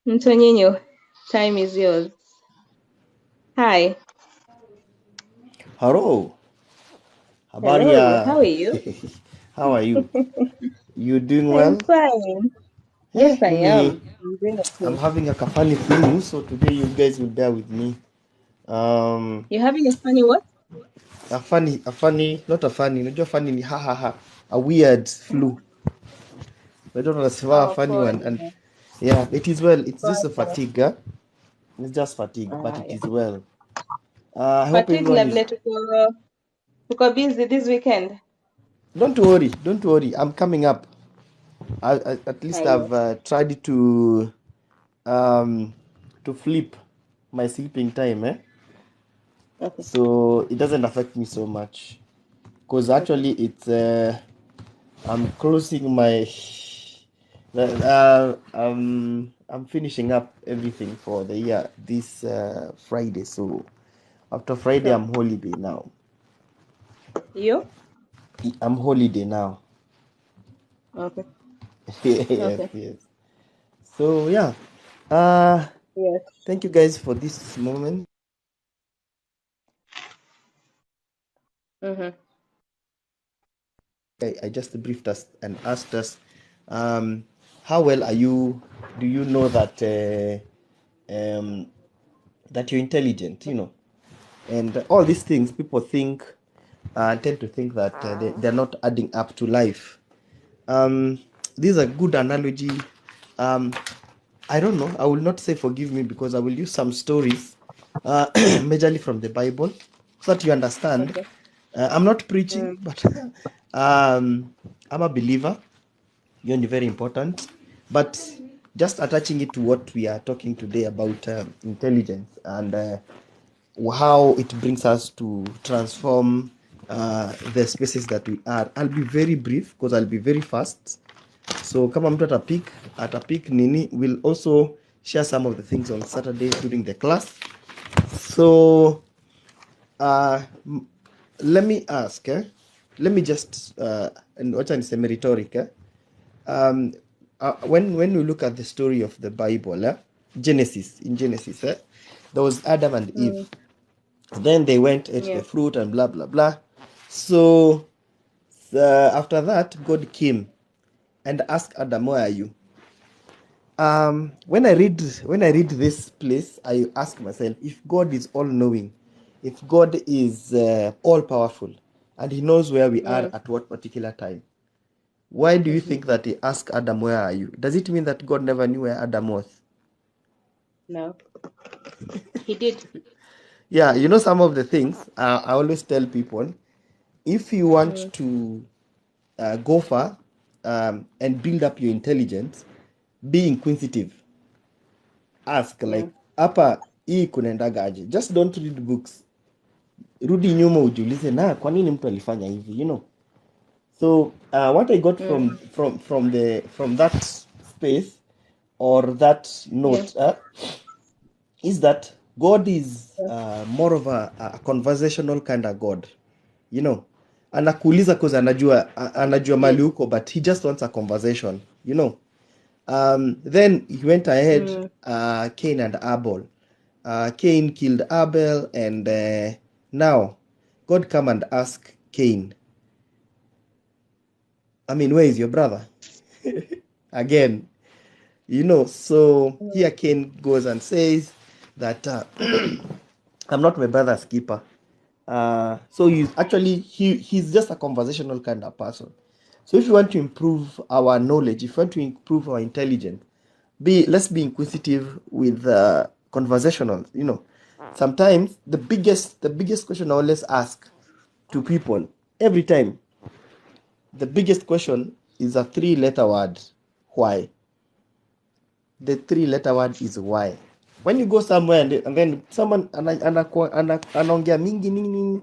Antonino, time is yours. Hi. Hello, habari Hello. ya? How are you? How are you? You doing I'm well? fine. Yes, I Mimi, am. I'm doing I'm okay. having a kafani flu, so today you guys will bear with me. Um, You're having a funny what? not a funny, unajua funny ni ha ha ha, a weird flu. I don't know a Oh, funny poor one, and dear. yeah, it is well. It's Poor just a dear. fatigue, huh? It's just fatigue, but it Yeah. is well. I hope Fatigue everyone level is. tuko busy this weekend. Don't worry. I'm coming up. At least Ayo. I've tried um to flip my sleeping time, Okay. so it doesn't affect me so much because Okay. actually it's I'm closing my I'm finishing up everything for the year this Friday, so after Friday Sure. I'm holiday now. You? I'm holiday now. Okay. Yes, Okay. yes. So yeah, uh Yes. thank you guys for this moment. Mm-hmm. I just briefed us and asked us, um, how well are you? Do you know that you're intelligent? And all these things people tend to think that they're not adding up to life. Um, this is a good analogy. Um, I don't know. I will not say forgive me because I will use some stories, majorly from the Bible, so that you understand. Okay. I'm not preaching, Mm. but I'm a believer. You're very important. But just attaching it to what we are talking today about intelligence and how it brings us to transform the spaces that we are. I'll be very brief because I'll be very fast. So kama mtu atapik nini, we'll also share some of the things on Saturday during the class. So uh, let me ask, let me just and wacha niseme rhetoric, when we look at the story of the Bible, Genesis, there was Adam and Eve. Mm. Then they went ate the Yeah. fruit and blah blah blah. So after that, God came and asked Adam, "Where are you?" When I read this place, I ask myself, if God is all knowing, if God is all powerful, and He knows where we are Mm. at what particular time, why do you Mm-hmm. think that He asked Adam, "Where are you?" Does it mean that God never knew where Adam was? No. He did. Yeah, some of the things I always tell people, if you want Mm. to go far and build up your intelligence, be inquisitive. Ask, Yeah. like, hapa hii kunaendaga aje? Just don't read books. Rudi nyuma ujiulize, na kwa nini mtu alifanya hivi, So what I got Mm. from that space or that Yeah. note is that God is Yeah. more of a conversational kind of God, you know. Anakuuliza cause anajua mali huko, but he just wants a conversation, Then he went ahead, Mm. Cain and Abel. Cain killed Abel, and now God come and ask Cain, I mean, where is your brother? Again, so Mm. here Cain goes and says that I'm not my brother's keeper. So he's just a conversational kind of person. So if you want to improve our knowledge, if you want to improve our intelligence, let's be inquisitive with conversational. Sometimes the biggest question I always ask to people every time, the biggest question is a three-letter word. Why? The three-letter word is why. When you go somewhere and then someone anaongea mingi nini,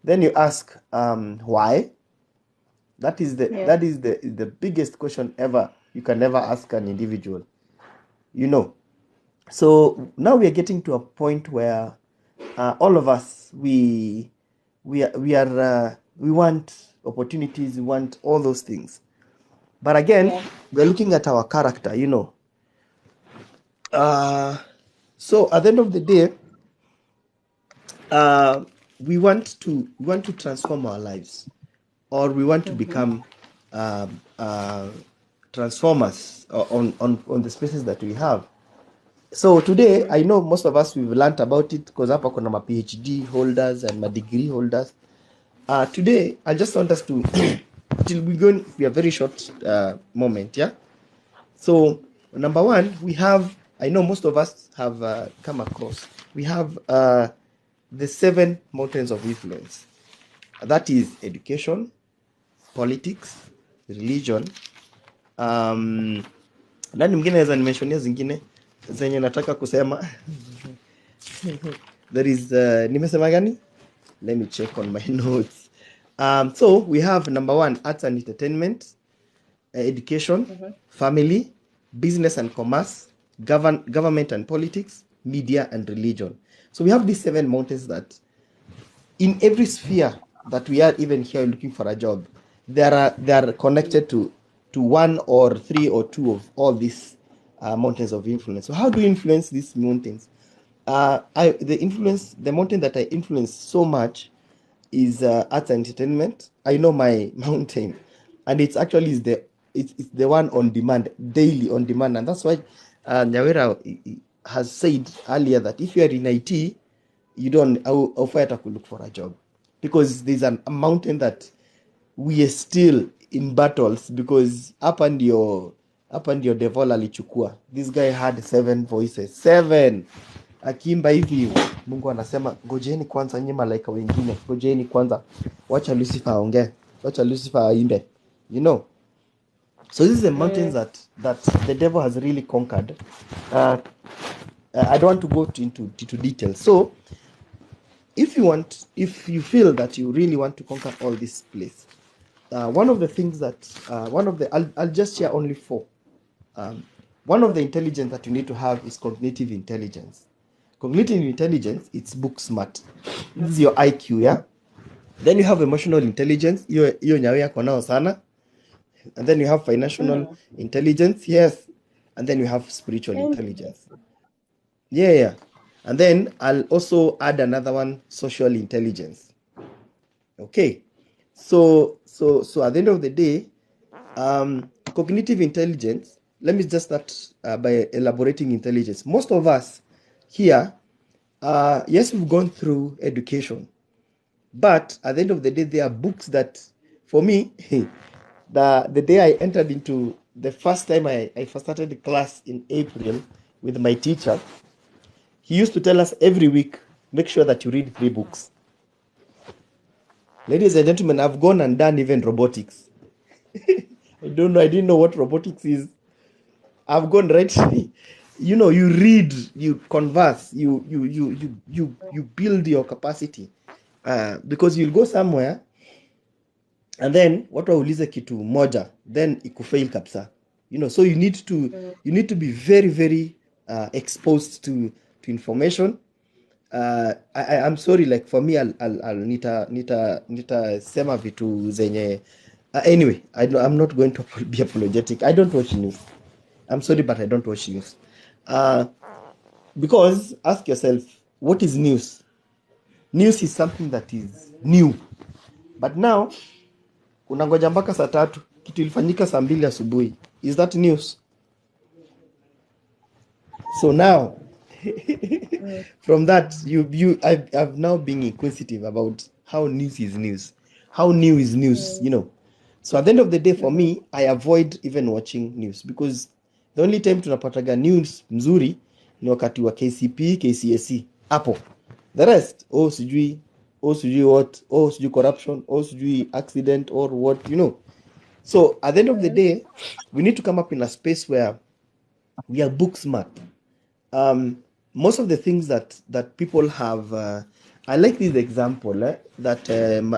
then you ask why. That is the Yeah. that is the biggest question ever you can ever ask an individual. You know. So now we are getting to a point where all of us we want opportunities, we want all those things. But again, Yeah. we're looking at our character. So at the end of the day, we want to transform our lives, or we want to Mm-hmm. become transformers on the spaces that we have. So today, I know most of us, we've learned about it because hapa kuna ma PhD holders and my degree holders. Today, I just want us to till we go in a very short moment, yeah. So number one, we have, I know most of us have come across, we have the 7 mountains of influence. That is education, politics, religion. Nani mwingine naweza nimentionia zingine zenye nataka kusema. There is nimesema gani? Let me check on my notes. So we have number 1, arts and entertainment, education, family, business and commerce, government and politics, media and religion. So we have these 7 mountains that in every sphere that we are even here looking for a job, they are connected to 1 or 3 or 2 of all these mountains of influence. So how do you influence these mountains? The mountain that I influence so much is arts and entertainment. I know my mountain, and it's actually it's the one on demand, daily on demand, and that's why Nyawera has said earlier that if you are in IT, you don't offer to look for a job, because there's a mountain that we are still in battles, because hapa ndio devil alichukua. This guy had 7 voices, 7 akiimba hivi, Mungu anasema ngojeni kwanza nyinyi malaika wengine, ngojeni kwanza, wacha Lucifer aongee, wacha Lucifer aimbe, you know. So this is a mountain that the devil has really conquered. I don't want to go into detail. So if you feel that you really want to conquer all this place, one of the things that I'll just share only 4. One of the intelligence that you need to have is cognitive intelligence. Cognitive intelligence, it's book smart. This is your IQ, yeah. Then you have emotional intelligence, hiyo nyawe yako nao sana. And then you have financial intelligence, yes. And then you have spiritual intelligence. Yeah. And then I'll also add another one, social intelligence. Okay. So at the end of the day, cognitive intelligence, let me just start by elaborating intelligence. Most of us here, yes, we've gone through education, but at the end of the day, there are books that, for me, the day I entered into the first time I first started the class in April with my teacher, he used to tell us every week, make sure that you read 3 books. Ladies and gentlemen, I've gone and done even robotics. I didn't know what robotics is. I've gone right. You know, you read, you converse, you build your capacity, because you'll go somewhere and then watu waulize kitu moja, then ikufail kabisa, you know. So you need to be very very exposed to information. I'm sorry, like for me, I'll nita sema vitu zenye anyway, I'm not going to be apologetic. I don't watch news. I'm sorry, but I don't watch news. Because ask yourself, what is news? News is something that is new. But now, unangoja mpaka saa 3, kitu ilifanyika saa 2 asubuhi. Is that news? So now, from that, I've now been inquisitive about how news is news. How new is news, you know. So at the end of the day, for me, I avoid even watching news, because the only time tunapataga news mzuri ni wakati wa KCP, KCSE. Hapo. The rest, sijui what, sijui corruption, sijui accident or what, you know. So at the end of the day, we need to come up in a space where we are book smart. Most of the things that people have, I like this example that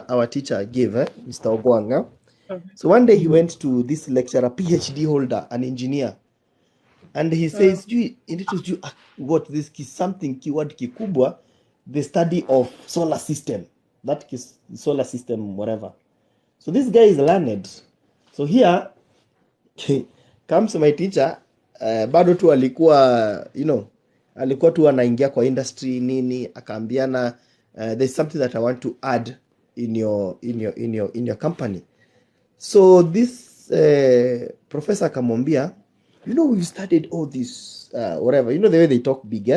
our teacher gave, Mr. Ogwanga. So one day he went to this lecturer, PhD holder, an engineer, and he says, what this is something keyword kikubwa, the study of solar system, that is solar system, whatever. So this guy is learned. So here comes my teacher, bado tu alikuwa alikuwa tu anaingia kwa industry nini, akaambiana there's something that I want to add in your company. So this professor akamwambia, we've studied all this whatever, the way they talk big,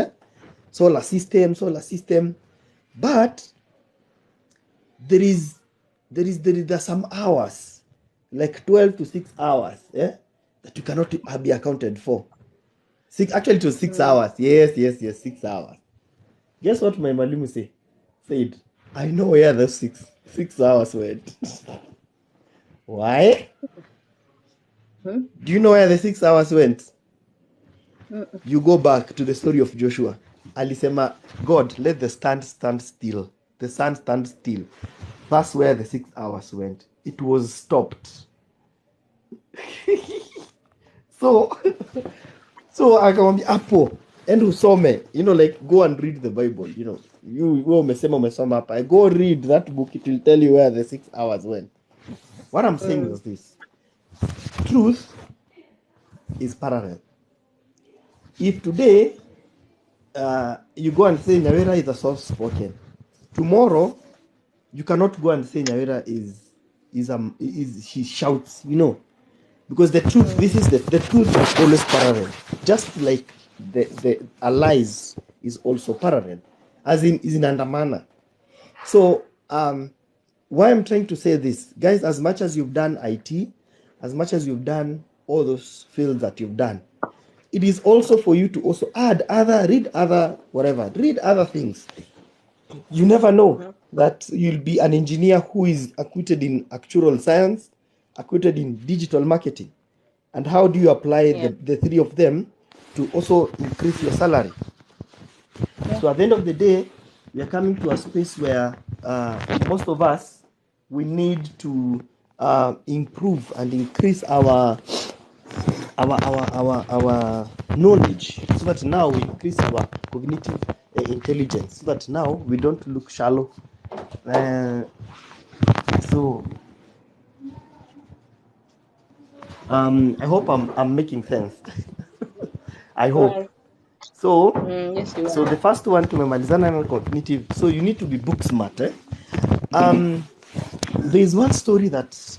solar system, but there are some hours, like 12 to 6 hours, that you cannot be accounted for. Actually, it was 6 hours. Yes, 6 hours. Guess what my mwalimu said? I know where the 6 hours went. Why? Do you know where the 6 hours went? You go back to the story of Joshua. Alisema, God, let the sun stand still. The sun stand still. That's where the 6 hours went. It was stopped. So akamwambia hapo, and usome, like go and read the Bible, you umesoma hapa, go read that book, it will tell you where the 6 hours went. What I'm saying is this: truth is parallel. If today you go and say Nyawira is a soft spoken, tomorrow you cannot go and say Nyawira he shouts, because the truth, this is the truth is always parallel, just like the lies is also parallel, as in is in andamana. So why I'm trying to say this, guys, as much as you've done IT, as much as you've done all those fields that you've done, it is also for you to also read other things. You never know that you'll be an engineer who is acquitted in actuarial science, acquitted in digital marketing. And how do you apply the three of them to also increase your salary? So at the end of the day, we are coming to a space where most of us, we need to improve and increase our knowledge, so that now we increase our cognitive intelligence, so that now we don't look shallow. So I hope I'm making sense. I hope. So Yes, you so are. the first one, tumemalizana na cognitive, so you need to be book smart. There is one story that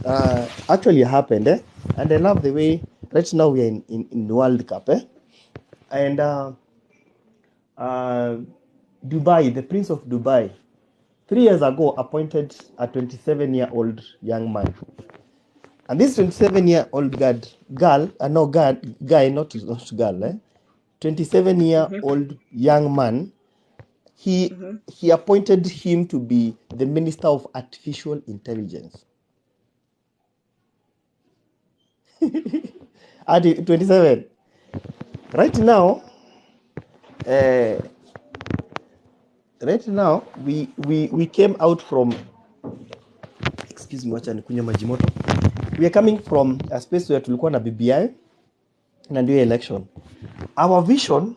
actually happened, and I love the way right now we are in World Cup, and Dubai, the Prince of Dubai, 3 years ago appointed a 27-year-old young man. And this 27-year-old guy, 27-year-old young man, he appointed him to be the Minister of Artificial Intelligence. At 27. Right now, we came out from, excuse me, wacha nikunywe maji moto. We are coming from a space where tulikuwa na BBI na ndio election. Our vision,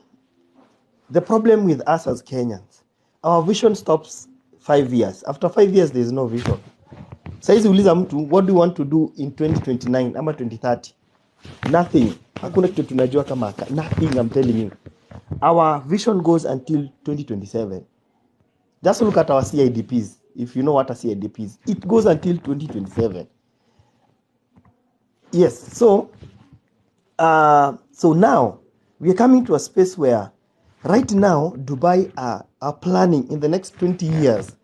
the problem with us as Kenyans, our vision stops 5 years. After 5 years, there is no vision. Saizi uliza mtu, what do you want to do in 2029 ama 2030? Nothing. Hakuna kitu tunajua kama nothing, I'm telling you. Our vision goes until 2027. Just look at our CIDPs. If you know what a CIDP is, it goes until 2027. Yes, so now we are coming to a space where right now Dubai are planning in the next 20 years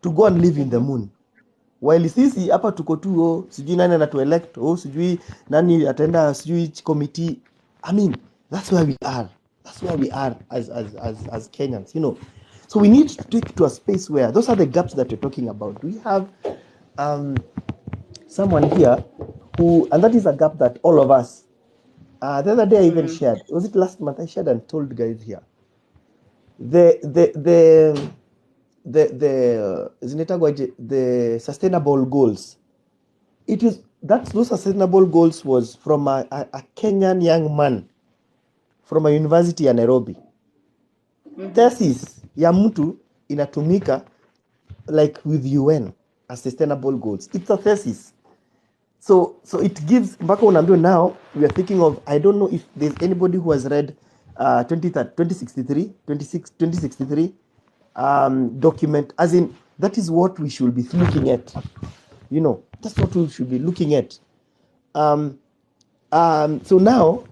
to go and live in the moon. While sisi hapa tuko tu sijui nani anatuelect, sijui nani ataenda sijui committee. I mean, that's where we are. That's where we are as Kenyans, So we need to take to a space where those are the gaps that you're talking about. We have someone here who, and that is a gap that all of us, the other day I even shared, was it last month? I shared and told guys here, the sustainable goals. Those sustainable goals was from a Kenyan young man from a university in Nairobi. Thesis ya mtu inatumika like with UN as sustainable goals. It's a thesis. So it gives mpaka unaambiwa now we are thinking of, I don't know if there's anybody who has read 2063 document, as in that is what we should be looking at, you know, that's what we should be looking at. So now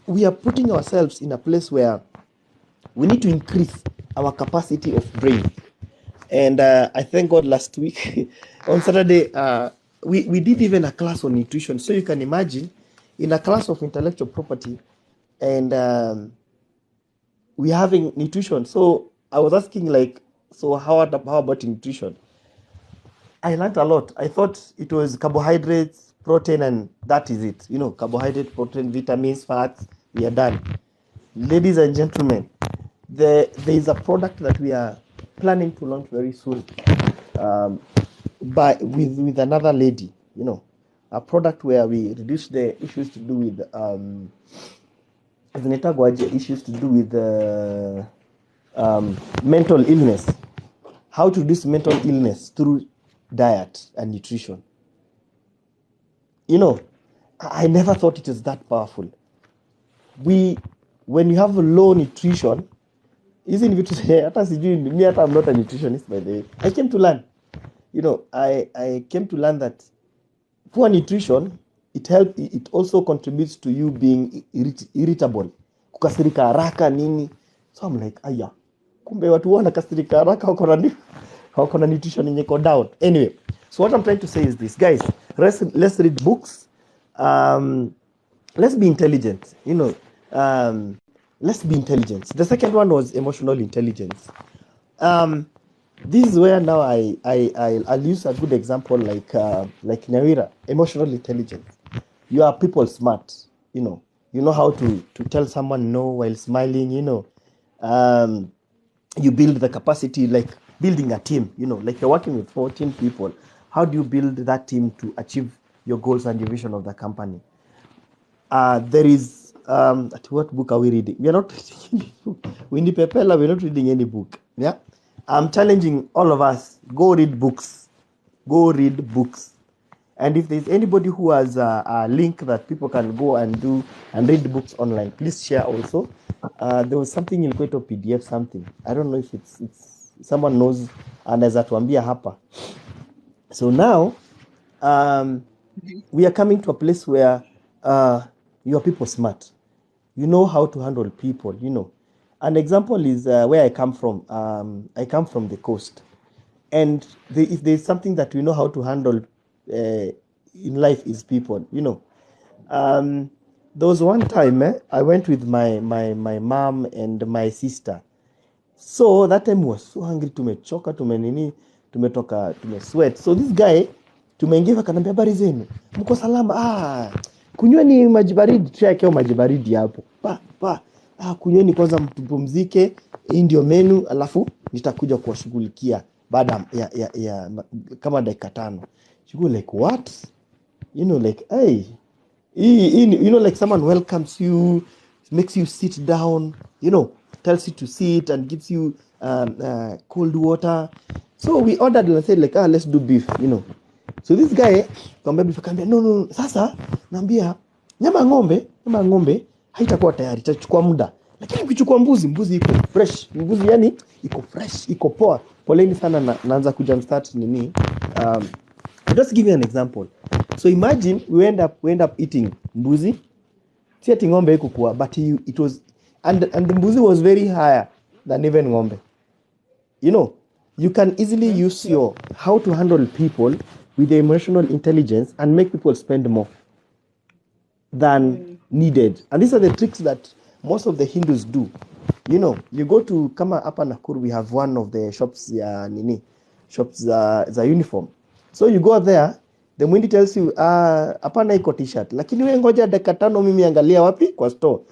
we are putting ourselves in a place where we need to increase our capacity of brain. And I thank God last week on Saturday, we did even a class on nutrition. So you can imagine in a class of intellectual property, and we're having nutrition. So I was asking like, so how about nutrition? I learned a lot. I thought it was carbohydrates, protein, and that is it. You know, carbohydrate, protein, vitamins, fats, we are done. Ladies and gentlemen, there is a product that we are planning to launch very soon, with another lady, you know, a product where we reduce the issues to do with issues to do with mental illness, how to reduce mental illness through diet and nutrition. You know, I never thought it was that powerful. When you have low nutrition, isn't it? I'm not a nutritionist, by the way. I came to learn, you know, I came to learn that poor nutrition, it also contributes to you being irritable, kukasirika haraka nini. So I'm like, aya, kumbe watu wanakasirika haraka wako na nutrition yenye iko down. Anyway, so what I'm trying to say is this, guys, let's read books, let's be intelligent, you know, let's be intelligent. The second one was emotional intelligence. This is where now I'll use a good example like Nyawira, emotional intelligence. You are people smart, you know how to tell someone no while smiling, you know. You build the capacity, like building a team, you know, like you're working with 14 people. How do you build that team to achieve your goals and your vision of the company? There is what book are we reading? We are not reading any book. Winnie Pepela, we're not reading any book. Yeah, I'm challenging all of us, go read books. And if there's anybody who has a link that people can go and do and read books online, please share also. There was something in Kweto PDF something, I don't know if it's someone knows, anaweza tuambia hapa. So now we are coming to a place where you are people smart, you know how to handle people, you know. An example is where I come from. I come from the coast, and if there's something that we know how to handle in life is people, you know. There was one time I went with my mom and my sister. So that time was so hungry, tumechoka, tumetoka, sweat. So this guy tumeingia akanambia, habari zenu, mko salama? Kunyweni maji baridi, tuwekeo maji baridi hapo. Kunyweni kwanza mpumzike, hii ndio menu, alafu nitakuja kuwashughulikia baada ya kama dakika 5. She go like, what? You know, like, hey, you know, like someone welcomes you, makes you sit down, you know, tells you to sit and gives you cold water. So we ordered and said like, let's do beef, you know. So this guy kambia no, sasa naambia nyama ng'ombe haitakuwa tayari, itachukua muda, lakini ukichukua mbuzi iko fresh, mbuzi yani iko fresh, iko poa. Poleni sana, naanza kujump start nini. Just give you an example. So imagine we end up eating mbuzi, si ati ng'ombe iko kwa, but it was and the mbuzi was very higher than even ng'ombe. You know, you can easily use your how to handle people with the emotional intelligence and make people spend more than needed. And these are the tricks that most of the Hindus do. You know, you go to kama hapa Nakuru, we have one of the shops za uniform. So you go there, the mwindi tells you hapana iko t-shirt, lakini wewe ngoja dakika 5 mimi angalia wapi kwa store.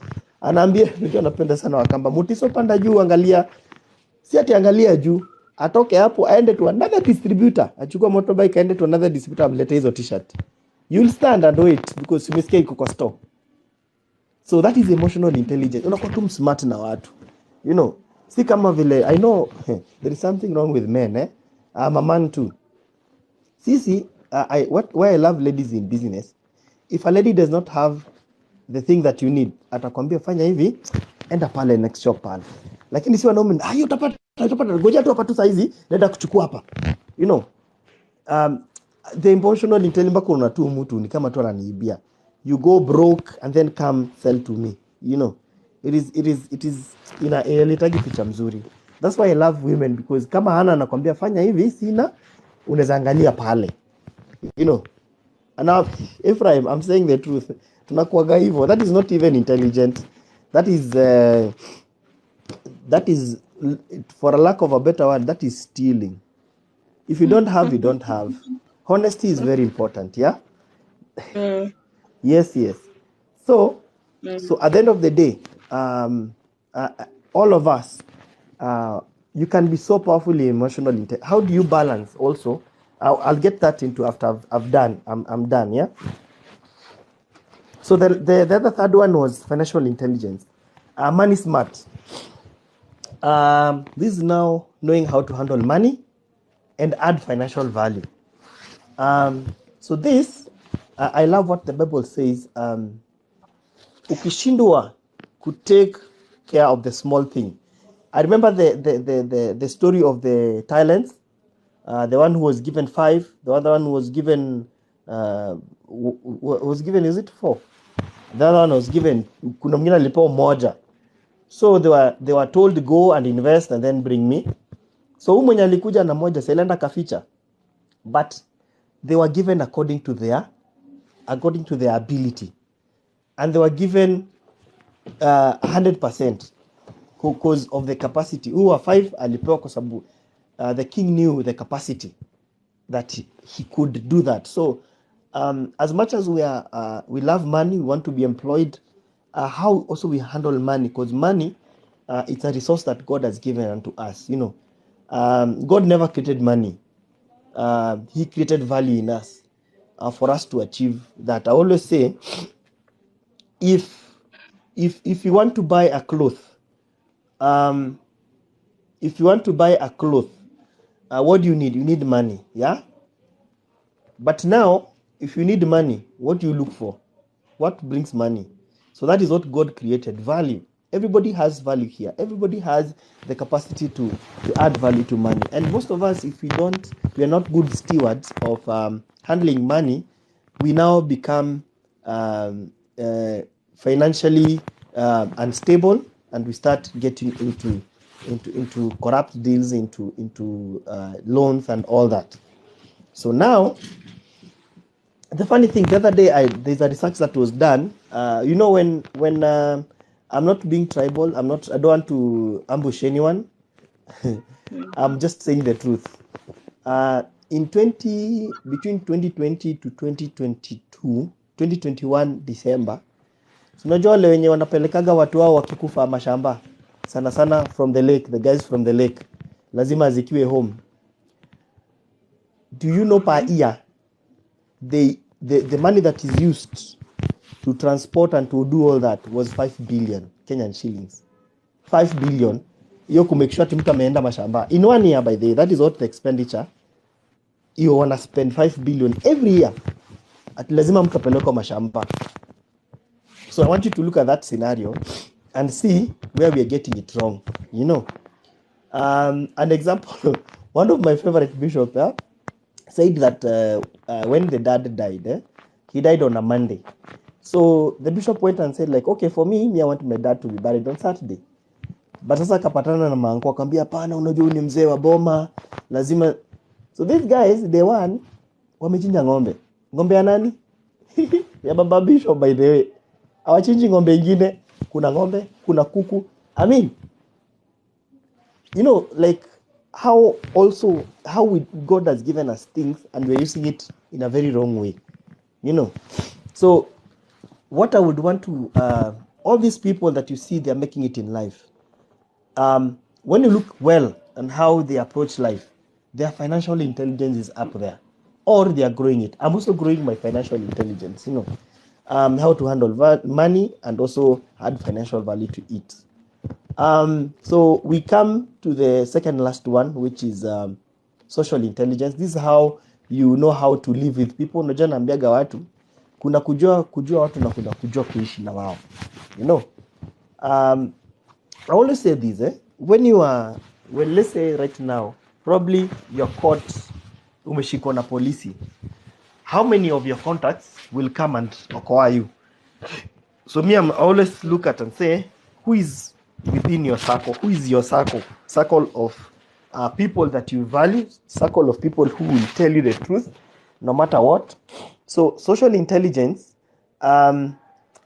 Anaambia ndio napenda sana Wakamba, Mutiso panda juu angalia, si ati angalia juu, atoke hapo aende to another distributor, achukua motorbike aende to another distributor amlete hizo t-shirt. You'll stand and wait because umesikia iko kwa store. So that is emotional intelligence. Unakuwa tu smart na watu, you know. Si kama vile, I know there is something wrong with men, I'm a man too. Sisi why I love ladies in business, if a lady does not have the thing that you need, atakwambia fanya hivi, enda pale next shop pale. Lakini si wanaume, hiyo utapata, ngoja tu hapa tu saizi, naenda kuchukua hapa. You know, the emotional intelligence mpaka unatu mtu ni kama tu ananiibia. You go broke and then come sell to me. You know, it is inahitaji picha mzuri. That's why I love women, because kama hana anakwambia fanya hivi, sina, unaweza angalia pale. You know, and now Ephraim, I'm saying the truth. Tunakuaga hivyo. That is not even intelligent. That is for a lack of a better word, that is stealing. If you don't have, you don't have. Honesty is very important, yeah? Mm. Yes. So at the end of the day, all of us, you can be so powerfully emotionally. How do you balance also? I'll get that into after I'm done, yeah? So the other third one was financial intelligence. Money smart. This is now knowing how to handle money and add financial value. So this, I love what the Bible says. Ukishindwa could take care of the small thing. I remember the story of the talents. The one who was given 5, the other one was given is it 4? The other one was given, kuna mwingine alipewa moja. So they were told go and invest and then bring me. So huyu mwenye alikuja na moja silenda kaficha. But they were given according to their ability. And they were given 100% because of the capacity. Who were 5 alipewa kwa sababu the king knew the capacity that he could do that. So as much as we love money, we want to be employed, how also we handle money, because money, it's a resource that God has given unto us. You know, God never created money. He created value in us for us to achieve that. I always say, if you want to buy a cloth, what do you need? You need money, yeah? But now, if you need money, what do you look for? What brings money? So that is what God created, value. Everybody has value here. Everybody has the capacity to add value to money. And most of us, if we are not good stewards of handling money, we now become financially unstable, and we start getting into corrupt deals, into loans and all that. So now, the funny thing, the other day, there's a research that was done. You know, when I'm not being tribal, I don't want to ambush anyone. I'm just saying the truth. Between 2020 to 2021 December, unajua wale wenye wanapelekaga watu wao wakikufa mashamba sana from the lake, the guys from the lake, lazima zikiwe home. Do you know per year, the money that is used to transport and to do all that was 5 billion Kenyan shillings. 5 billion. Hiyo ku make sure mtu ameenda mashamba. In 1 year, by the way, that is what the expenditure. You wanna spend 5 billion every year. At lazima mtu apeleke mashamba. So I want you to look at that scenario and see where we are getting it wrong. You know, an example, one of my favorite bishops said that when the dad died, he died on a Monday. So the bishop went and said, like, okay, for me, I want my dad to be buried on Saturday. But sasa kapatana na manko akamwambia hapana, unajua ni mzee wa boma, lazima. So these guys, they wamechinja ng'ombe. Ng'ombe ya nani? Ya baba bishop, by the way. Hawachinji ng'ombe ingine, kuna ng'ombe, kuna kuku. I mean, you know, like how God has given us things and we're using it in a very wrong way. You know. So what I would want to all these people that you see, they're making it in life. When you look well and how they approach life, their financial intelligence is up there, or they are growing it. I'm also growing my financial intelligence, you know, how to handle money and also add financial value to it. So we come to the second last one, which is social intelligence. This is how you know how to live with people. Unajua naambiaga watu kuna kujua watu na kuna kujua kuishi na wao, you know. I always say this, when let's say right now, probably you're caught, umeshikwa na polisi. How many of your contacts will come and acquire you? So me, I always look at and say, who is within your circle? Who is your circle of people that you value, circle of people who will tell you the truth no matter what. So social intelligence,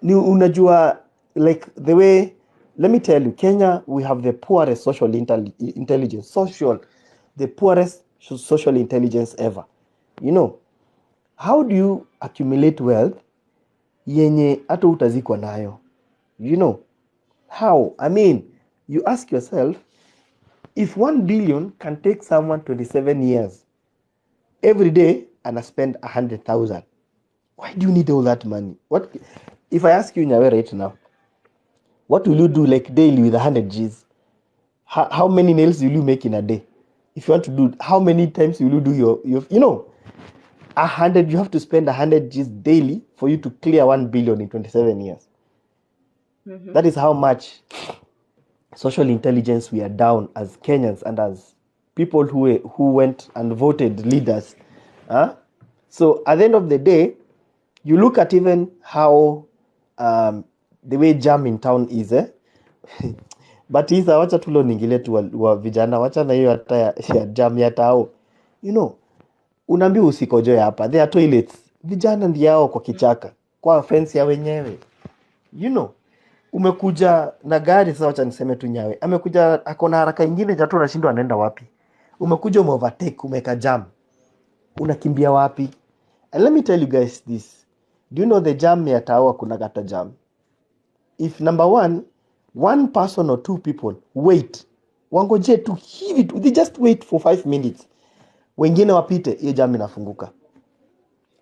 ni unajua, like the way, let me tell you, Kenya, we have the poorest social intelligence, the poorest social intelligence ever. You know, how do you accumulate wealth yenye hata utazikwa nayo? You know, how? I mean, you ask yourself, if 1 billion can take someone 27 years, every day, and I spend 100,000, why do you need all that money? What if I ask you, Nyawe, right now, what will you do like daily with 100 G's? How many nails will you make in a day? If you want to do, how many times will you do your you know, 100, you have to spend 100 G's daily for you to clear 1 billion in 27 years. Mm-hmm. That is how much social intelligence we are down as Kenyans and as people who went and voted leaders. So at the end of the day, you look at even how the way jam in town is, but isa wacha tulo ningile tu wa vijana, wacha na hiyo hata ya jam ya tao. You know, unaambi usikojoe hapa, there are toilets, vijana ndiao kwa kichaka, kwa fence ya wenyewe. You know, umekuja na gari, sasa wacha niseme tu Nyawe amekuja akona haraka nyingine, jato unashindwa anaenda wapi. Umekuja umeovertake, umeka jam, unakimbia wapi? And let me tell you guys this, do you know the jam ya tao kuna gata jam? If number one person or two people wait, wangoje tu hivi tu, they just wait for 5 minutes, wengine wapite, hiyo jam inafunguka.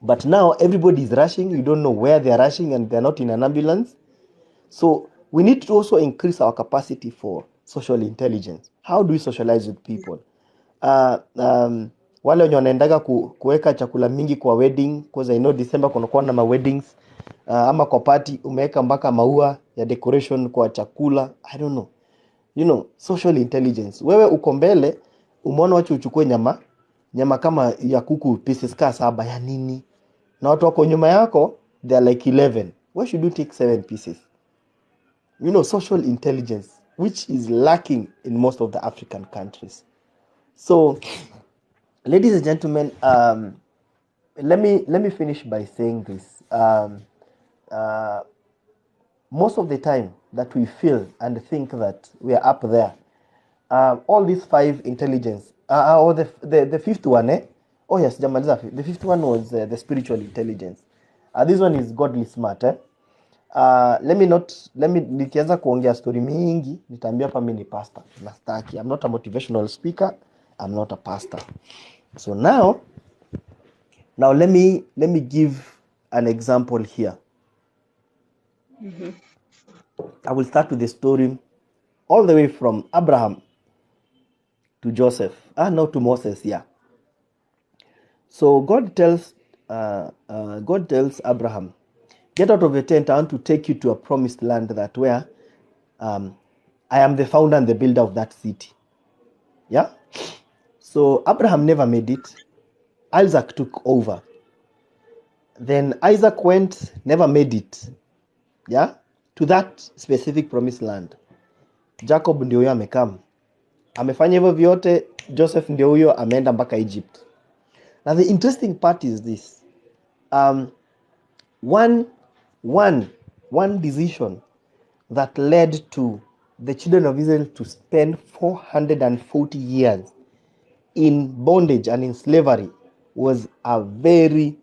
But now everybody is rushing, you don't know where they are rushing, and they're not in an ambulance. So we need to also increase our capacity for social intelligence. How do we socialize with people? Wale wenye wanaendaga kuweka chakula mingi kwa wedding, because I know December kunakuwa na weddings, ama kwa party umeweka mpaka maua ya decoration kwa chakula. I don't know. You know, social intelligence. Wewe uko mbele, umeona wacha uchukue nyama kama ya kuku pieces ka 7 ya nini? Na watu wako nyuma yako, they are like 11. Why should you take 7 pieces? You know, social intelligence, which is lacking in most of the African countries. So, ladies and gentlemen, let me finish by saying this. Most of the time that we feel and think that we are up there, all these 5 intelligence, or the fifth one, oh yes, the fifth one was the spiritual intelligence. This one is godly smart. Nikianza kuongea story mingi nitaambia hapa mimi ni pastor na staki. I'm not a motivational speaker, I'm not a pastor. So now let me give an example here. Mm-hmm. I will start with the story all the way from Abraham to Joseph. No, to Moses, yeah. So God tells Abraham, get out of your tent, I want to take you to a promised land that where I am the founder and the builder of that city. Yeah? So Abraham never made it. Isaac took over. Then Isaac went, never made it. Yeah? To that specific promised land. Jacob ndio huyo amekam. Amefanya hivyo vyote, Joseph ndio huyo ameenda mpaka Egypt. Now the interesting part is this. One decision that led to the children of Israel to spend 440 years in bondage and in slavery was a very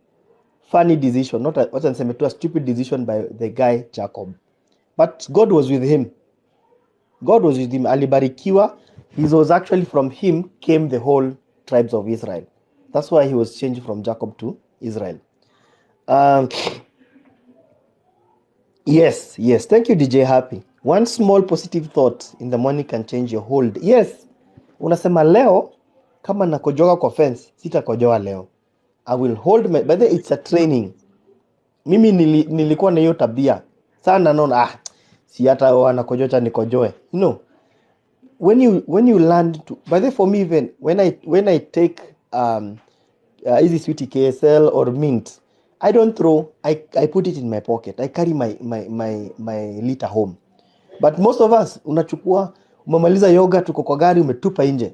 funny decision, not a stupid decision by the guy Jacob. But God was with him. Alibarikiwa. It was actually from him came the whole tribes of Israel. That's why he was changed from Jacob to Israel. Yes. Thank you, DJ Happy. One small positive thought in the morning can change your whole day. Yes. Unasema leo, kama nakojoa kwa fence, sitakojoa leo. I will hold my, but it's a training. Mimi nilikuwa na hiyo tabia sana, naona si hata wanakojocha nikojoe, you know. When you learn to, by the for me, even when I take easy sweetie KSL or mint, I don't throw, I put it in my pocket. I carry my liter home. But most of us unachukua, umemaliza yoga, tuko kwa gari, umetupa nje,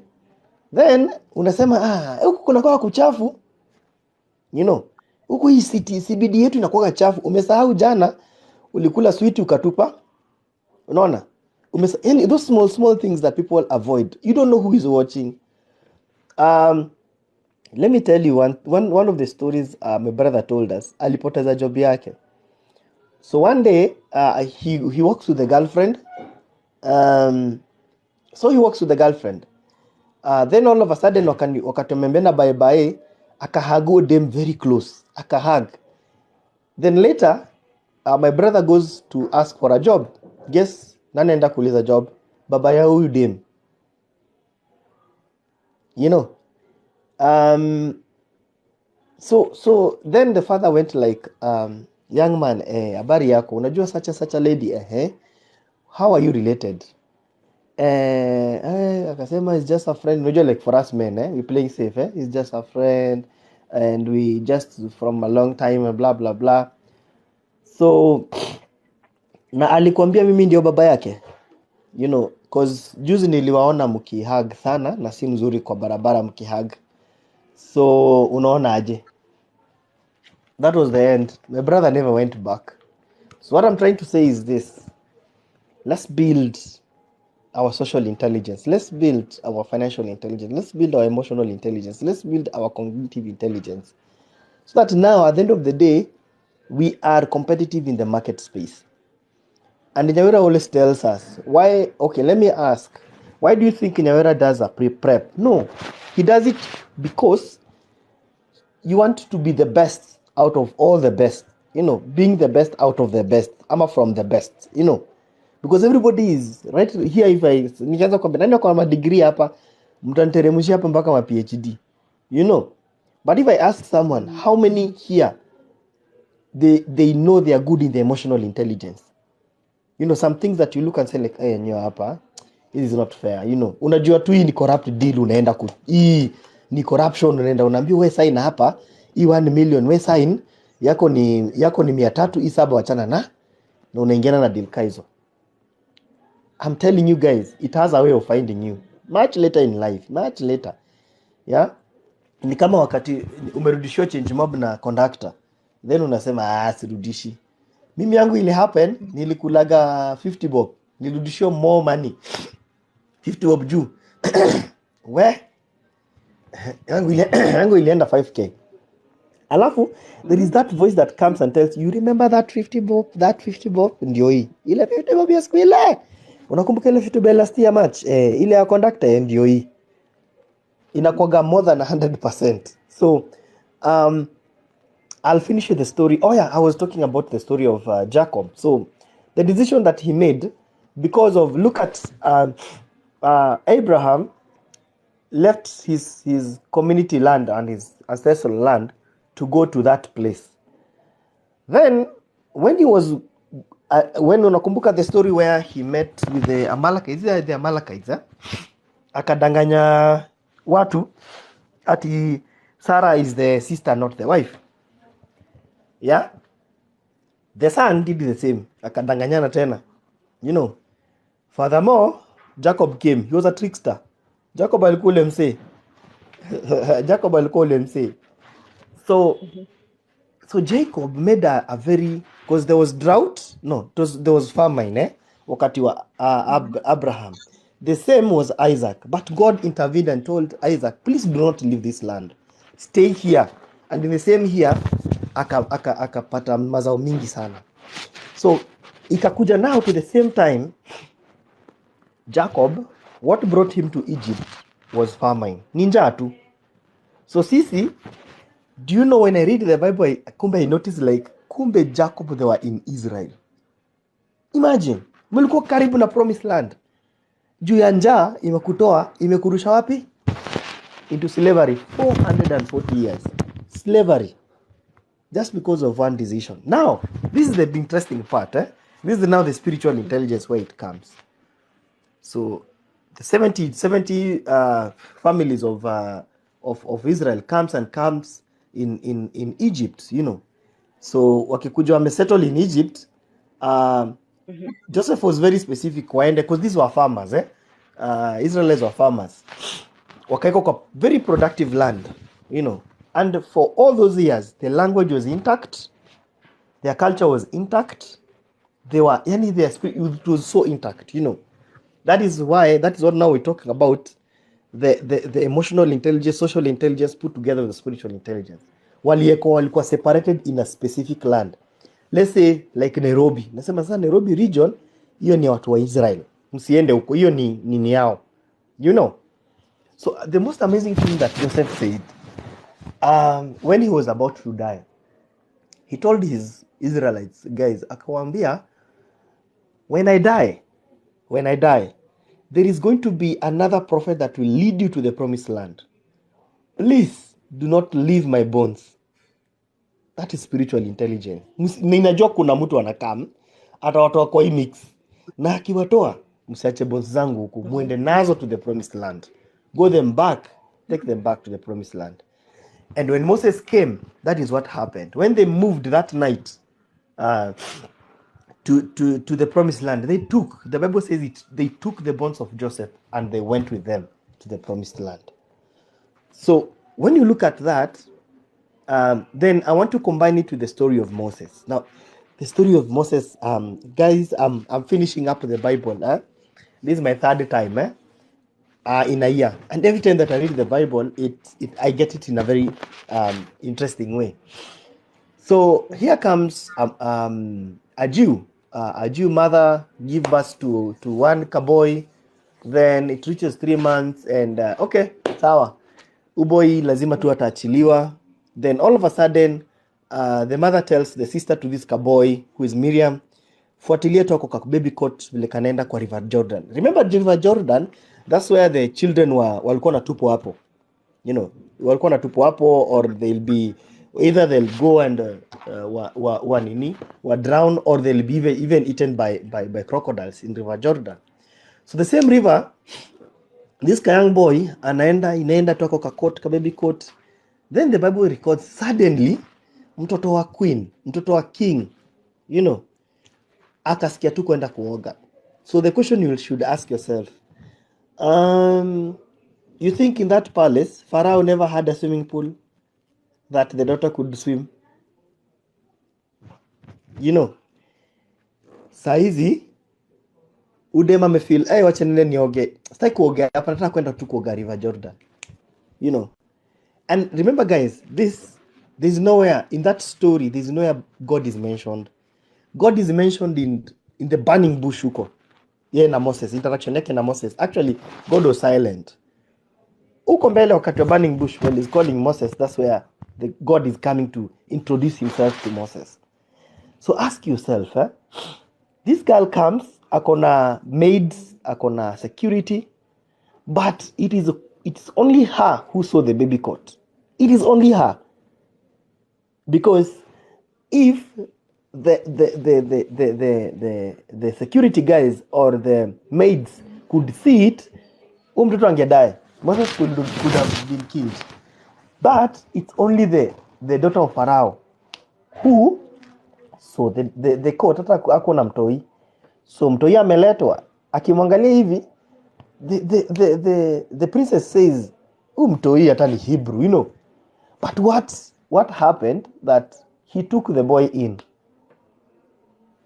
then unasema huku kuna kwa kuchafu, you know. Huku hii CBD yetu inakuwa chafu. Umesahau jana ulikula sweet ukatupa, unaona. Yani those small things that people avoid. You don't know who is watching. Let me tell you one of the stories my brother told us. Alipoteza job yake. So one day he works with the girlfriend. So he works with the girlfriend. Then all of a sudden wakatomembena bye akahago them very close. Akahag. Then later my brother goes to ask for a job. Guess nanaenda kuuliza job? Baba ya huyu dem. You know. So then the father went like, young man, habari yako, unajua such a lady, how are you related? Akasema it's just a friend. Unajua like for us men, we playing safe, it's just a friend and we just from a long time and blah blah blah. So na alikuambia mimi ndio baba yake, you know, cause juzi niliwaona mkihug sana na si mzuri kwa barabara mkihug. So unaona aje? That was the end. My brother never went back. So what I'm trying to say is this: let's build our social intelligence. Let's build our financial intelligence. Let's build our emotional intelligence. Let's build our cognitive intelligence. So that now, at the end of the day, we are competitive in the market space. And Nyawera always tells us, why, okay, let me ask, why do you think Nyawera does a prep? No, he does it because you want to be the best out of all the best, you know, being the best out of the best, ama from the best, you know, because everybody is right here. If I nikianza kwamba nani kwa ma degree hapa, mtaniteremshia hapa mpaka ma PhD, you know. But if I ask someone how many here they know they are good in the emotional intelligence, you know, some things that you look and say like, hey, nyo hapa, it is not fair, you know. Unajua tu hii ni corrupt deal, unaenda ku hii ni corruption, unaenda unaambia wewe sign hapa hii 1 million, wewe sign yako ni 300, hii saba wachana na unaingiana na deal kaizo. I'm telling you guys, it has a way of finding you much later in life, much later. Yeah, ni kama wakati umerudishiwa change mob na conductor, then unasema sirudishi. Mimi yangu ile happen, nilikulaga 50 bob, nilirudishiwa more money 50 bob juu. We yangu ilienda 5k. Alafu there is that voice that comes and tells you, remember that 50 bob, ndio hii ile 50 bob ya siku ile. Unakumbuka ile 50 bob last year match, ile ya conductor ndio hii. Inakuwaga more than 100%. So I'll finish with the story. Oh yeah, I was talking about the story of Jacob. So the decision that he made, because of, look at Abraham left his community land and his ancestral land to go to that place. Then when he was when unakumbuka the story where he met with the Amalekites, akadanganya watu ati Sarah is the sister, not the wife. Yeah, the son did the same, akadanganyana tena, you know. Furthermore, Jacob came. He was a trickster. Jacob alikuwa ule msee. So Jacob made a very, because there was drought, there was famine, wakati wa Abraham. The same was Isaac, but God intervened and told Isaac, please do not leave this land, stay here. And in the same year akapata mazao mingi sana. So ikakuja now to the same time, Jacob, what brought him to Egypt was famine, ninja tu. So sisi, do you know, when I read the Bible, I noticed like kumbe Jacob, they were in Israel. Imagine, mulikuwa karibu na promised land, juu ya njaa imekurusha wapi? Into slavery 440 years. slavery just because of one decision. Now, this is the interesting part. This is now the spiritual intelligence where it comes. So the 70 families of Israel comes in Egypt, you know. So wakikuja wamesettle in Egypt, Joseph was very specific waende, because these were farmers. Israelites were farmers. Wakaeko kwa very productive land, you know. And for all those years, the language was intact, their culture was intact. They were, their spirit, it was so intact, you know. That is what now we're talking about, the emotional intelligence, social intelligence put together with the spiritual intelligence. Walikuwa separated in a specific land. Let's say like Nairobi. Nasema sasa Nairobi region, hiyo ni watu wa Israel. Msiende huko, hiyo ni yao. You know. So the most amazing thing that Joseph said, when he was about to die, he told his Israelites, guys, akawaambia, when I die, there is going to be another prophet that will lead you to the promised land. Please do not leave my bones. That is spiritual intelligence. Ninajua kuna mtu anakam atawatoa kwa hii mix, na akiwatoa msiache bones zangu huku, muende nazo to the promised land. Go them back, take them back to the promised land. And when Moses came, that is what happened. When they moved that night to the promised land, the Bible says they took the bones of Joseph and they went with them to the promised land. So when you look at that, then I want to combine it with the story of Moses. Now, the story of Moses, guys, I'm finishing up the Bible. This is my third time in a year, and every time that I read the Bible, I get it in a very interesting way. So here comes a Jew mother give birth to one boy, then it reaches 3 months, and okay, sawa, uboi lazima tu ataachiliwa. Then all of a sudden, the mother tells the sister to this boy, who is Miriam, fuatilia tu ako baby coat vile kanaenda kwa River Jordan. Remember River Jordan, that's where the children walikuwa natupwa hapo. You know, walikuwa natupwa hapo, or either they'll go and drown, or they'll be even eaten by crocodiles in River Jordan. So the same river, this young boy inaenda tu ako ka baby coat. Then the Bible records suddenly mtoto wa queen, mtoto wa king, you know, akasikia tu kwenda kuoga. So the question you should ask yourself, you think in that palace Pharaoh never had a swimming pool that the daughter could swim? You know, saizi udema amefeel, wacha nile nioge, sitaki kuoga hapa, nataka kwenda tu kuoga River Jordan, you know. And remember, guys, there's nowhere in that story, there's nowhere God is mentioned. God is mentioned in the burning bush huko. Yeah, na Moses, interaction yake na Moses. Actually, God was silent. Huko mbele wakati wa burning bush, when he's calling Moses, that's where God is coming to introduce himself to Moses. So ask yourself, this girl comes, akona maids, akona security, but it's only her who saw the baby coat. It is only her. Because if the security guys or the maids could see it, mtoto angedai. Moses could have been killed. But it's only the daughter of Pharaoh who saw the coat. Hata hakuna mtoi. So mtoi ameletwa, akimwangalia hivi, the princess says, mtoi hata ni Hebrew, you know. But what happened that he took the boy in?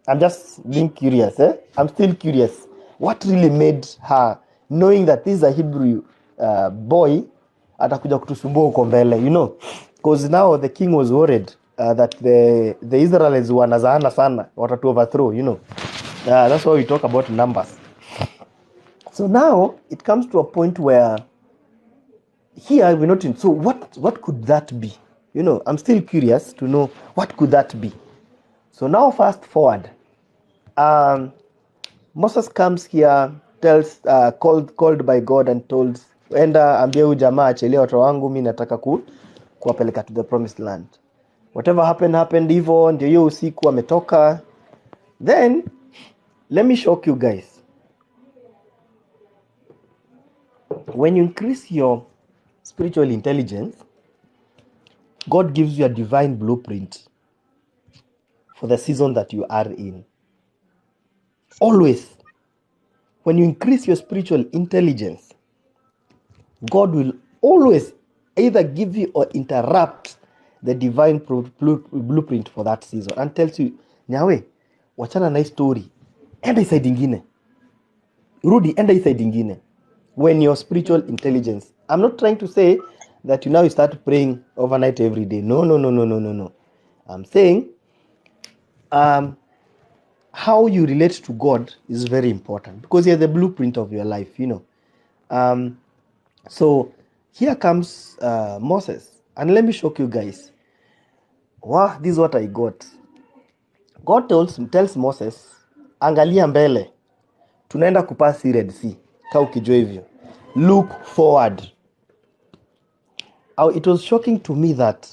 I'm just being curious, I'm still curious. What really made her, knowing that this is a Hebrew boy, atakuja kutusumbua huko mbele, you know? Because now the king was worried that the Israelites wanazaana sana, watatu overthrow, you know? That's why we talk about numbers. So now it comes to a point where here we're not in. So what could that be? You know, I'm still curious to know what could that be. So now fast forward. Moses comes here, tells called by God and told, enda ambia huyu jamaa achilie watoto wangu, mimi nataka kuwapeleka to the promised land. Whatever happened hivyo, ndio hiyo usiku wametoka. Then let me shock you guys. When you increase your spiritual intelligence, God gives you a divine blueprint for the season that you are in. Always, when you increase your spiritual intelligence, God will always either give you or interrupt the divine blueprint for that season and tells you, Nyawe, wachana na hii story, enda side ingine, rudi, enda side ingine. When your spiritual intelligence, I'm not trying to say that you start praying overnight every day. No. I'm saying how you relate to God is very important, because you're the blueprint of your life, So here comes Moses, and let me shock you guys. Wow, this is what I got. God tells Moses, angalia mbele, tunaenda kupasi Red Sea. Ka ukijua hivyo, look forward. It was shocking to me that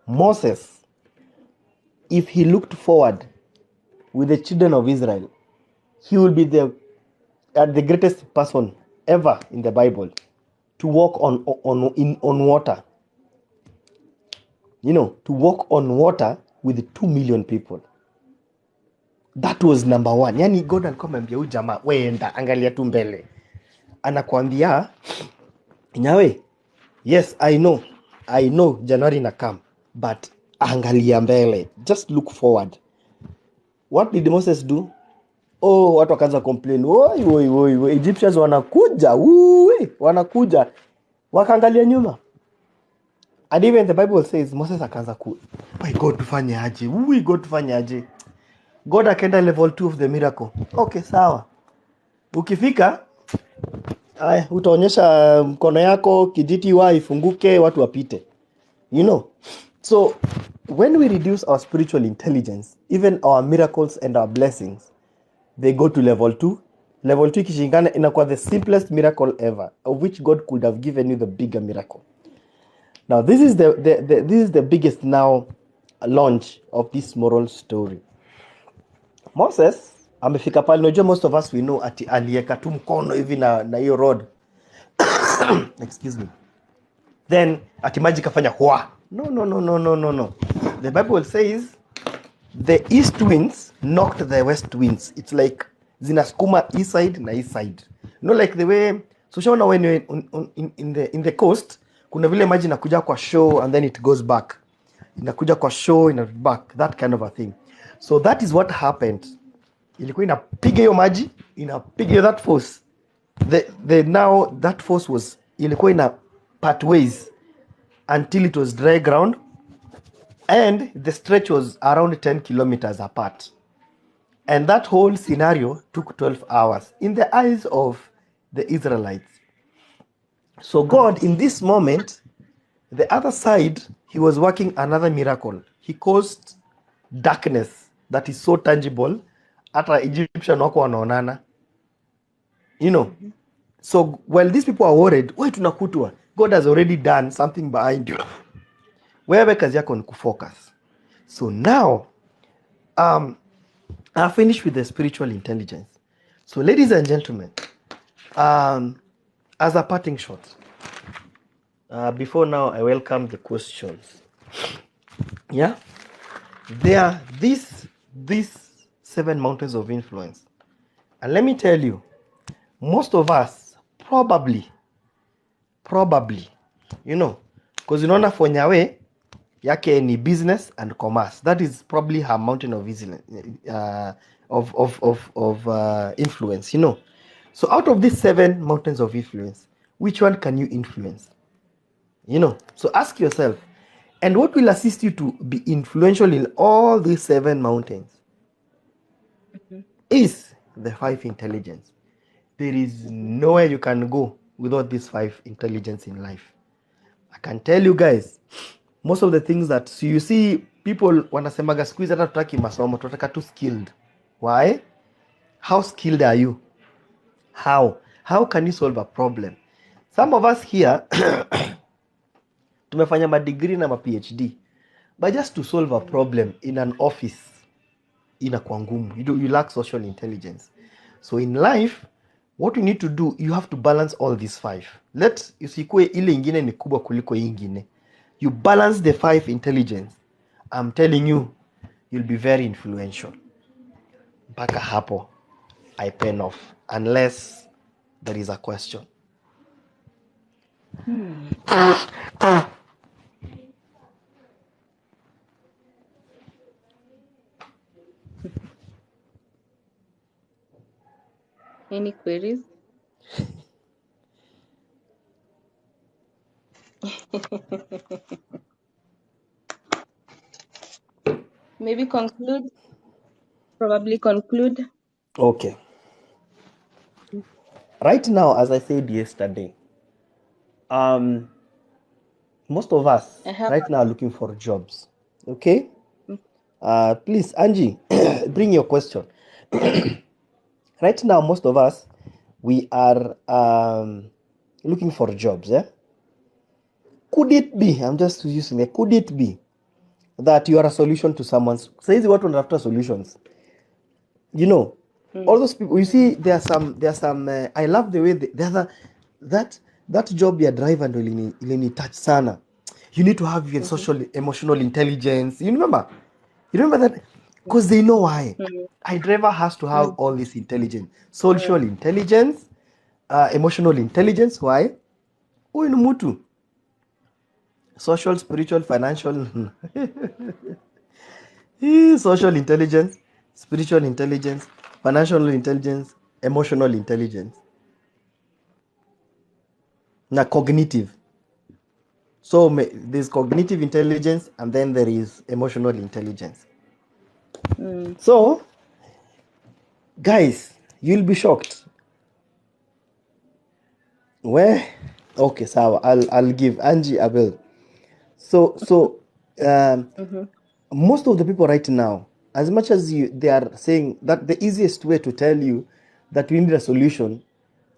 Moses, if he looked forward with the children of Israel, he will be the greatest person ever in the Bible to walk on water. To walk on water with 2 million people. That was number one. Yani God alikuwa amemwambia huyu jamaa, weenda angalia tu mbele. Anakuambia, Nyawe, yes, I know January na come, but angalia mbele. Just look forward. What did Moses do? Watu wakaanza complain. Oi, Egyptians wanakuja. Wakaangalia nyuma. And even the Bible says Moses akaanza God tufanye aje? God akaenda level 2 of the miracle. Okay, sawa. Ukifika, utaonyesha mkono yako, kijiti ifunguke, watu wapite. So when we reduce our spiritual intelligence, even our miracles and our blessings, they go to level 2. Level 2 ikishingana inakuwa the simplest miracle ever, of which God could have given you the bigger miracle. Now this is the biggest now launch of this moral story. Moses amefika pale, unajua most of us we know ati alieka tu mkono hivi na hiyo rod. Excuse me. Then ati maji kafanya hua. No. The Bible says the east winds knocked the west winds. It's like zinasukuma east side na east side. Like the way, so shaona when you're in the coast, kuna vile maji inakuja kwa shore and then it goes back. Inakuja kwa shore, inakuja back, that kind of a thing. So that is what happened. Ilikuwa inapiga hiyo maji, inapiga that force. Now that force was ilikuwa ina part ways until it was dry ground, and the stretch was around 10 kilometers apart. And that whole scenario took 12 hours in the eyes of the Israelites. So God, in this moment, the other side, he was working another miracle. He caused darkness that is so tangible, hata Egyptian wako wanaonana. So while these people are worried, tunakutwa, God has already done something behind you. Wewe kazi yako ni kufocus. So now, I'll finish with the spiritual intelligence. So ladies and gentlemen, as a parting shot, before now I welcome the questions. Yeah, there are these 7 mountains of influence, and let me tell you, most of us probably, because unaona for Nyawe yake ni business and commerce. That is probably her mountain of influence. So out of these 7 mountains of influence, which one can you influence? So ask yourself, and what will assist you to be influential in all these 7 mountains is the 5 intelligence. There is nowhere you can go without these 5 intelligence in life. I can tell you guys, most of the things that you see people wanasemaga siku hizi hata tutaki masomo, tunataka tu skilled. Why? How skilled are you? How can you solve a problem? Some of us here tumefanya madegree na ma PhD, but just to solve a problem in an office inakuwa ngumu. You lack social intelligence. So in life, what you need to do, you have to balance all these 5. Usikue ile ingine ni kubwa kuliko hii ingine. You balance the 5 intelligence. I'm telling you, you'll be very influential. Mpaka hapo I pen off, unless there is a question. Any queries? Maybe conclude. Probably conclude. Okay. Right now, as I said yesterday, most of us right now are looking for jobs. Okay? Please, Angie, bring your question. Right now, most of us, we are looking for jobs. Could it be, I'm just using it, could it be that you are a solution to someone's, says what on after solutions? You know, all those people, you see, there are some, I love the way that job ya driver ndo ilini touch sana. You need to have your social, emotional intelligence. You remember that? Because they know why. A driver has to have all this intelligence. Social intelligence, emotional intelligence. Why? Huyu ni mtu. Social, spiritual, financial. Social intelligence, spiritual intelligence, financial intelligence, emotional intelligence. Na cognitive. So there's cognitive intelligence and then there is emotional intelligence. So, guys, you'll be shocked. Where? Okay, so I'll give Angie a bell. So most of the people right now, as much as they are saying that the easiest way to tell you that we need a solution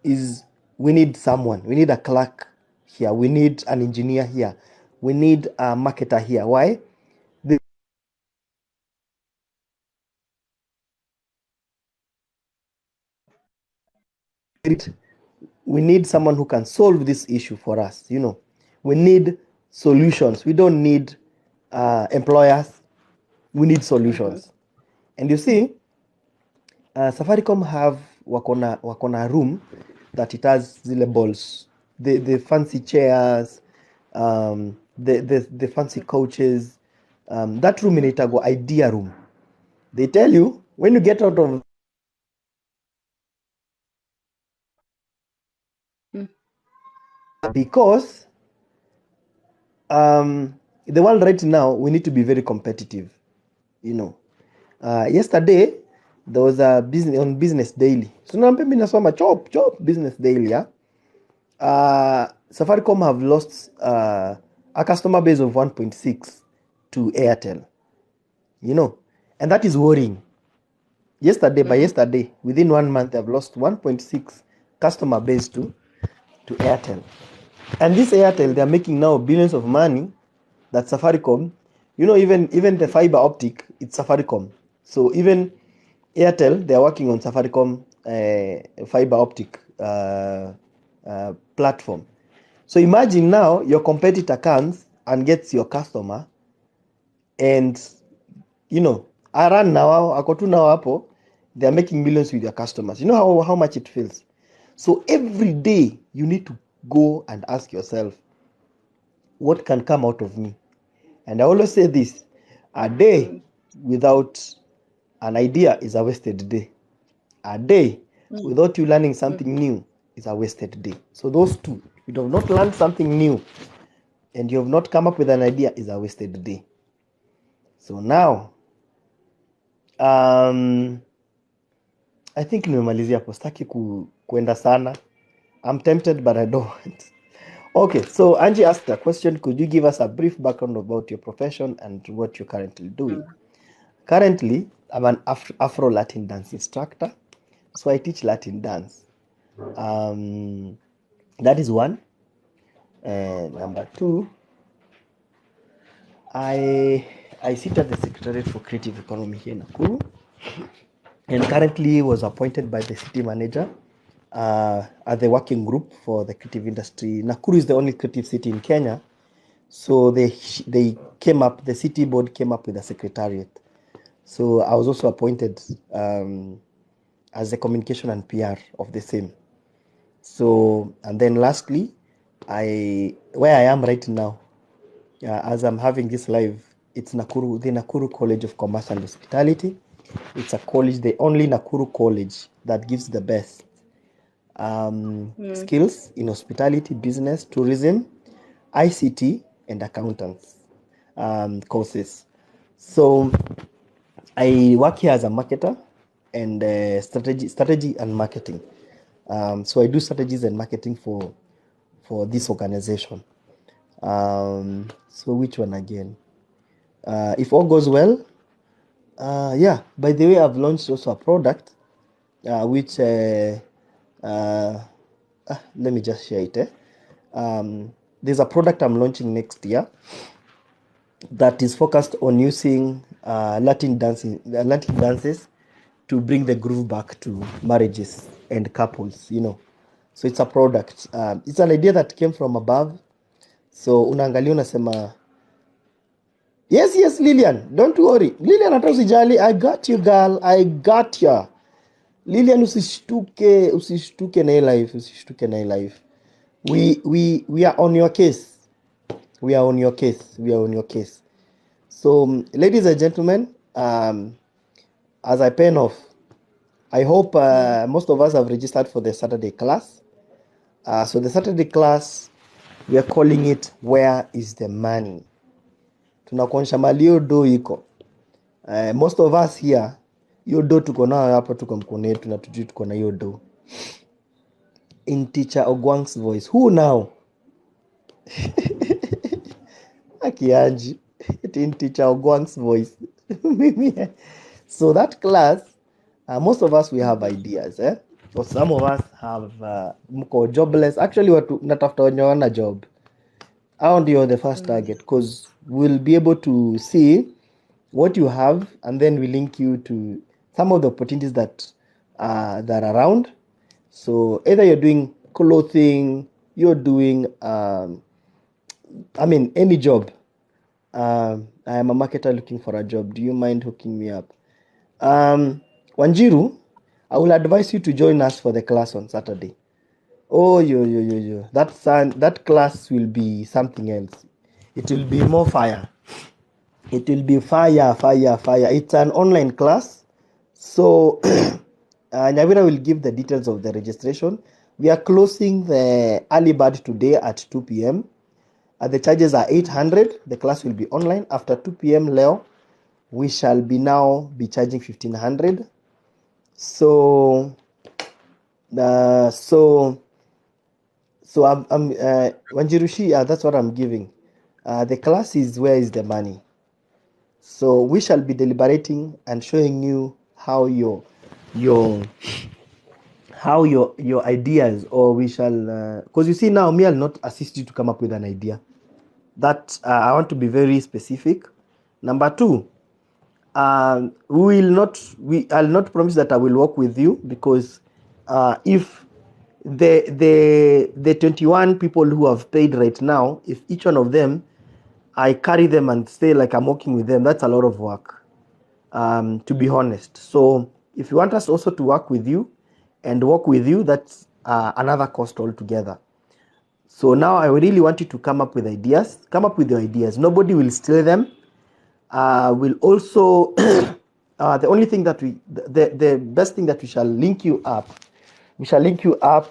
is we need someone, we need a clerk here, we need an engineer here, we need a marketer here. Why? We need someone who can solve this issue for us. We need solutions. We don't need employers. We need solutions. And you see, Safaricom have wakona room that it has zile balls, the fancy chairs, the fancy couches. That room inaitagwa idea room. They tell you when you get out of because the world right now, we need to be very competitive. Yesterday there was a business daily. So now mimi nasoma chop business daily. Safaricom have lost a customer base of 1.6 to Airtel. And that is worrying. By yesterday, within 1 month, they have lost 1.6 customer base to Airtel. And this Airtel, they are making now billions of money. That Safaricom, even the fiber optic, it's Safaricom. So even Airtel, they are working on Safaricom fiber optic platform. So imagine now your competitor comes and gets your customer, and Aran now, Akotu now hapo, they are making millions with your customers. You know how much it feels. So every day you need to go and ask yourself, what can come out of me? And I always say this, a day without an idea is a wasted day. A day without you learning something new is a wasted day. So those two, if you have not learned something new and you have not come up with an idea, is a wasted day. So now, I think nimemalizia hapo, sitaki kuenda sana. I'm tempted but I don't want. Okay, so Angie asked a question, could you give us a brief background about your profession and what you're currently doing? Currently, I'm an Afro-Latin dance instructor, so I teach Latin dance. That is one. Number two, I sit at the Secretariat for Creative Economy here in Nakuru, and currently was appointed by the city manager at the working group for the creative industry. Nakuru is the only creative city in Kenya, so they came up. The city board came up with a secretariat. So I was also appointed as the communication and PR of the same. So, and then lastly, where I am right now, as I'm having this live, it's Nakuru, the Nakuru College of Commerce and Hospitality. It's a college, the only Nakuru college that gives the best skills in hospitality, business, tourism, ICT, and accountants courses. So I work here as a marketer and strategy and marketing. So I do strategies and marketing for this organization. So which one again? If all goes well, yeah. By the way, I've launched also a product, which let me just share it. There's a product I'm launching next year that is focused on using Latin dances to bring the groove back to marriages and couples. So it's a product. It's an idea that came from above. So unaangalia unasema, yes Lilian, don't worry Lilian, hata usijali, I got you girl, I got ya Lilian, usishtuke na hii life. We are on your case. We are on your case. So, ladies and gentlemen, as I pen off, I hope most of us have registered for the Saturday class. So the Saturday class, we are calling it Where is the Money? Tunakuonyesha mali hiyo do iko. Most of us here, hiyo do tuko nayo hapa, tuko mkono yetu na tujui tuko na hiyo do. In Teacher Ogwang's voice. Who now? Akianji. In Teacher Ogwang's voice. So that class, most of us, we have ideas. So some of us have mko jobless. Actually, watu natafuta wenye wana job. Hao ndio the first target, because we'll be able to see what you have, and then we link you to some of the opportunities that are around. So either you're doing clothing, you're doing, any job. I am a marketer looking for a job. Do you mind hooking me up? Wanjiru, I will advise you to join us for the class on Saturday. Oh, yo. That class will be something else. It will be more fire. It will be fire. It's an online class. So, Nyawira will give the details of the registration. We are closing the early bird today at 2 p.m. The charges are 800. The class will be online. After 2 p.m. Leo, we shall now be charging 1,500. So I'm Wanjirushi, that's what I'm giving. The class is Where is the Money? So we shall be deliberating and showing you how your ideas, or we shall, because you see now, me, I'll not assist you to come up with an idea. That I want to be very specific. Number two, I'll not promise that I will work with you, because if the 21 people who have paid right now, if each one of them, I carry them and stay like I'm working with them, that's a lot of work, to be honest. So if you want us also to work with you and work with you, that's another cost altogether. So now I really want you to come up with ideas. Come up with your ideas. Nobody will steal them. We'll also, the only thing that the best thing that we shall link you up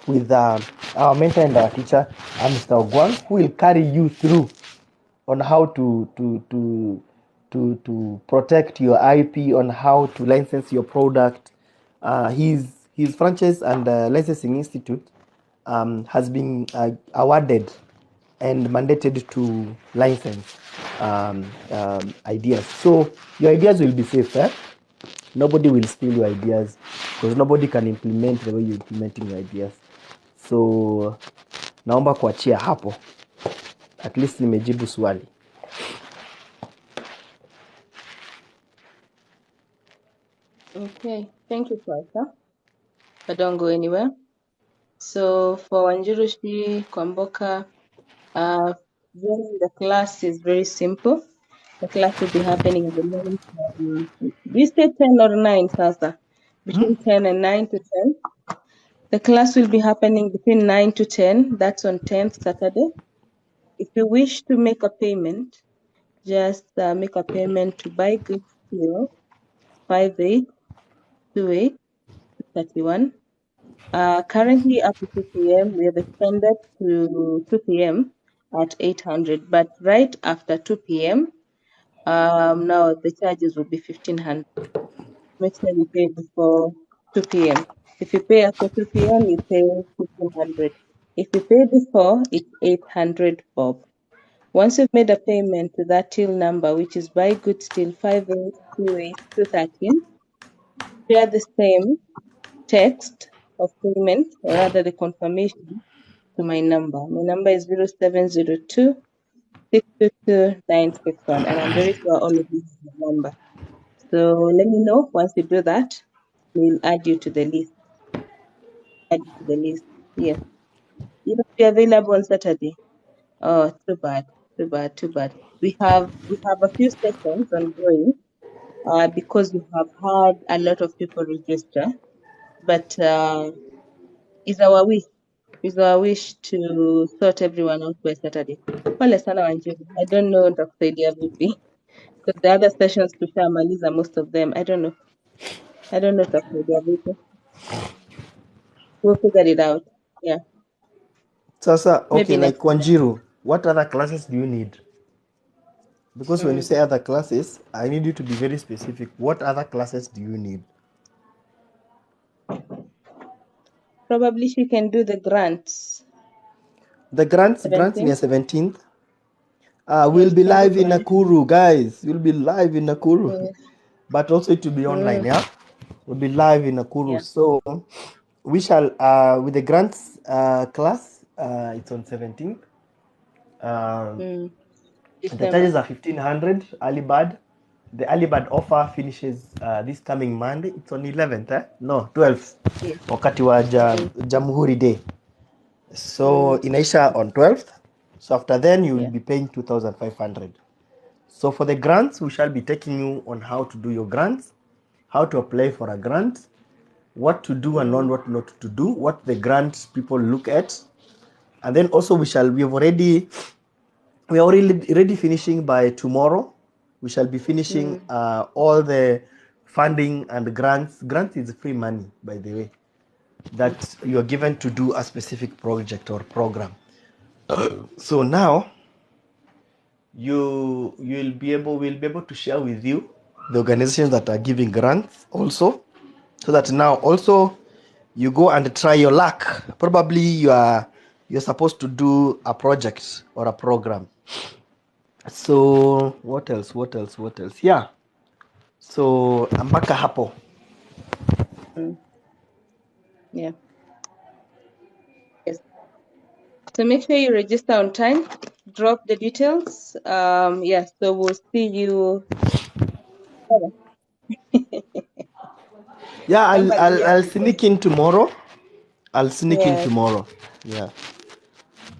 with our mentor and our teacher, Mr. Ogwang, who will carry you through on how to protect your IP, on how to license your product. His franchise and licensing institute has been awarded and mandated to license ideas. So your ideas will be safe. Nobody will steal your ideas, because nobody can implement the way you're implementing your ideas. So naomba kuachia hapo. At least nimejibu swali. Okay, thank you, Pastor. But don't go anywhere. So for Wanjirushi Kwamboka, joining the class is very simple. The class will be happening in the morning. We say 10 or 9, Sasa. Between 10 and 9 to 10. The class will be happening between 9 to 10. That's on 10th Saturday. If you wish to make a payment, just make a payment to Buy Good Steel 582831. Currently up to 2 p.m. we have extended to 2 p.m. at 800, but right after 2 p.m. Now the charges will be 1500. Make sure you pay before 2 p.m. If you pay after 2 p.m., you pay 1500. If you pay before, it's 800 bob. Once you've made a payment to that till number, which is Buy Good Steel 582813, share the same text of payment, or rather the confirmation, to my number. My number is 0702 622 and I'm very sure all of you have my number. So let me know once you do that. We'll add you to the list. Add you to the list. Yes. You will be available on Saturday. Oh, too bad. Too bad. Too bad. We have a few sessions ongoing because we have had a lot of people register. But it's our wish. It's our wish to sort everyone out by Saturday. Pole sana Wanjiru. I don't know nitakusaidia vipi. Because the other sessions tushamaliza most of them. I don't know. I don't know nitakusaidia vipi. We'll figure it out. Yeah. Sasa, okay, Maybe like next time. Wanjiru, what other classes do you need? Because when you Mm. say other classes, I need you to be very specific. What other classes do you need? Probably she can do the grants. The grants in the 17th. 17th. We'll Yes, be can do live in grants. Nakuru, guys. We'll be live in Nakuru. Yes. But also to be online, yeah? We'll be live in Nakuru. Yeah. So we shall, with the grants class, it's on 17th. Mm. The December. charges are 1500 early bird. The early bird offer finishes this coming Monday. It's on 11th, eh? No, 12th. Yes. Wakati wa Jamhuri Day. So inaisha on 12th. So after then you will Yeah. be paying 2500. So for the grants, we shall be taking you on how to do your grants, how to apply for a grant, what to do and what not to do, what the grant people look at. And then also we are already finishing by tomorrow. We shall be finishing all the funding and grants. Grant is free money, by the way, that you are given to do a specific project or program. So now we'll be able to share with you the organizations that are giving grants also, so that now also you go and try your luck. Probably you're supposed to do a project or a program. So what else? Yeah. So mpaka hapo. Yeah. Yes. So make sure you register on time. Drop the details. Yeah. So we'll see you. Yeah, Somebody here. I'll sneak in tomorrow. Yes. Yeah.